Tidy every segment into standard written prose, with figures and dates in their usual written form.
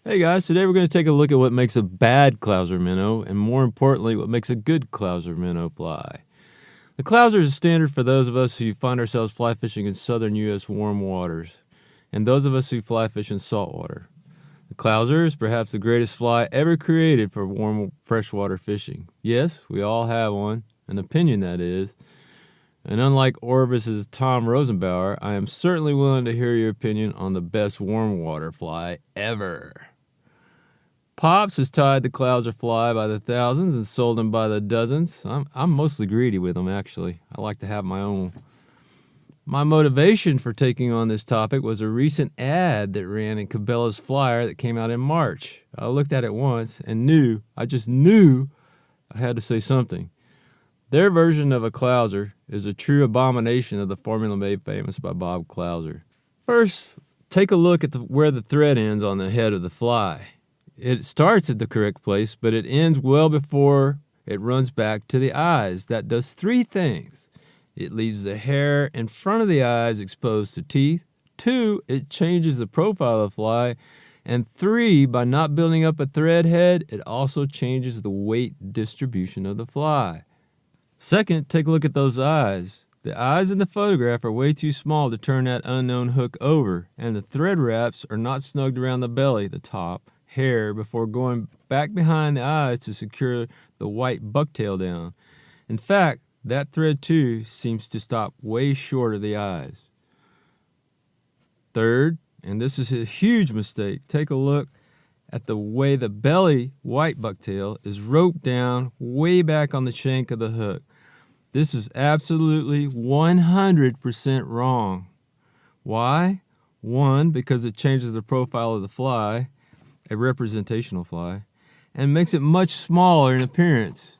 Hey guys, today we're going to take a look at what makes a bad Clouser minnow, and more importantly, what makes a good Clouser minnow fly. The Clouser is a standard for those of us who find ourselves fly fishing in southern U.S. warm waters, and those of us who fly fish in saltwater. The Clouser is perhaps the greatest fly ever created for warm freshwater fishing. Yes, we all have one, an opinion that is. And unlike Orvis Tom Rosenbauer, I am certainly willing to hear your opinion on the best warm water fly ever. Pops has tied the Clouser fly by the thousands and sold them by the dozens. I'm mostly greedy with them, actually. I like to have my own. My motivation for taking on this topic was a recent ad that ran in Cabela's flyer that came out in March. I looked at it once and I just knew I had to say something. Their version of a Clouser is a true abomination of the formula made famous by Bob Clouser. First, take a look at where the thread ends on the head of the fly. It starts at the correct place, but it ends well before it runs back to the eyes. That does three things. It leaves the hair in front of the eyes exposed to teeth. 2, it changes the profile of the fly. And 3, by not building up a thread head, it also changes the weight distribution of the fly. Second, take a look at those eyes. The eyes in the photograph are way too small to turn that unknown hook over, and the thread wraps are not snugged around the belly, the top, hair, before going back behind the eyes to secure the white bucktail down. In fact, that thread too seems to stop way short of the eyes. Third, and this is a huge mistake, take a look at the way the belly white bucktail is roped down way back on the shank of the hook. This is absolutely 100% wrong. Why? 1, because it changes the profile of the fly, a representational fly, and makes it much smaller in appearance.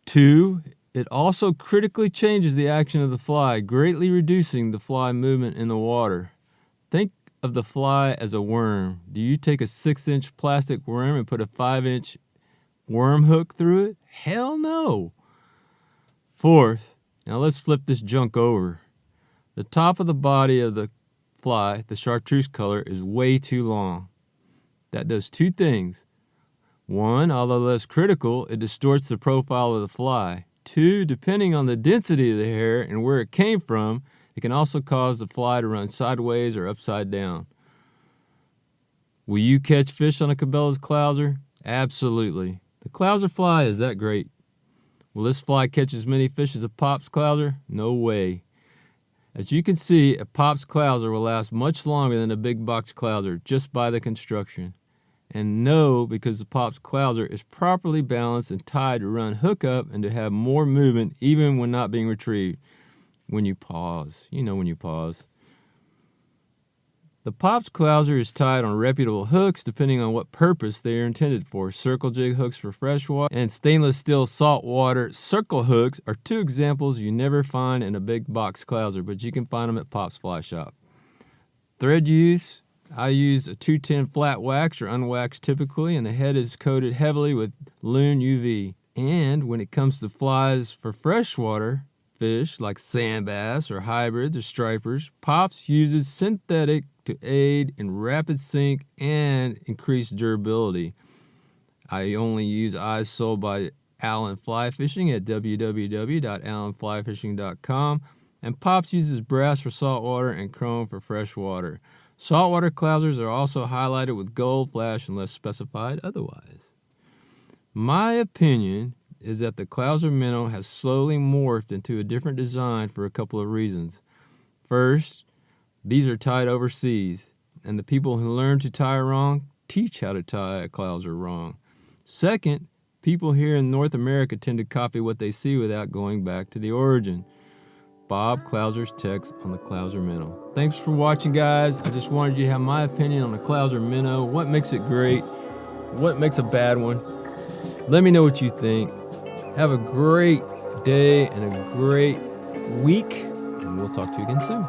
2, it also critically changes the action of the fly, greatly reducing the fly movement in the water. Think of the fly as a worm. Do you take a 6-inch plastic worm and put a 5-inch worm hook through it? Hell no. Fourth, now let's flip this junk over. The top of the body of the fly, the Chartreuse color, is way too long. That does 2 things. 1, although less critical, it distorts the profile of the fly. 2, depending on the density of the hair and where it came from, it can also cause the fly to run sideways or upside down. Will you catch fish on a Cabela's Clouser? Absolutely. The Clouser fly is that great. Will this fly catch as many fish as a Pop's Clouser? No way. As you can see, a Pop's Clouser will last much longer than a big box Clouser just by the construction. And no, because the Pop's Clouser is properly balanced and tied to run hook up and to have more movement even when not being retrieved. When you pause. You know when you pause. The Pop's Clouser is tied on reputable hooks depending on what purpose they are intended for. Circle jig hooks for freshwater and stainless steel saltwater circle hooks are 2 examples you never find in a big box Clouser, but you can find them at Pop's Fly Shop. Thread use. I use a 210 flat wax or unwaxed typically, and the head is coated heavily with Loon UV. And when it comes to flies for freshwater fish like sand bass or hybrids or stripers, Pops uses synthetic to aid in rapid sink and increase durability. I only use eyes sold by Allen Fly Fishing at www.allenflyfishing.com, and Pops uses brass for saltwater and chrome for freshwater. Saltwater Clousers are also highlighted with gold flash unless specified otherwise. My opinion is that the Clouser minnow has slowly morphed into a different design for a couple of reasons. First, these are tied overseas, and the people who learn to tie wrong teach how to tie a Clouser wrong. Second, people here in North America tend to copy what they see without going back to the origin. Bob Clouser's text on the Clouser minnow. Thanks for watching, guys. I just wanted you to have my opinion on the Clouser minnow. What makes it great? What makes a bad one? Let me know what you think. Have a great day and a great week, and we'll talk to you again soon.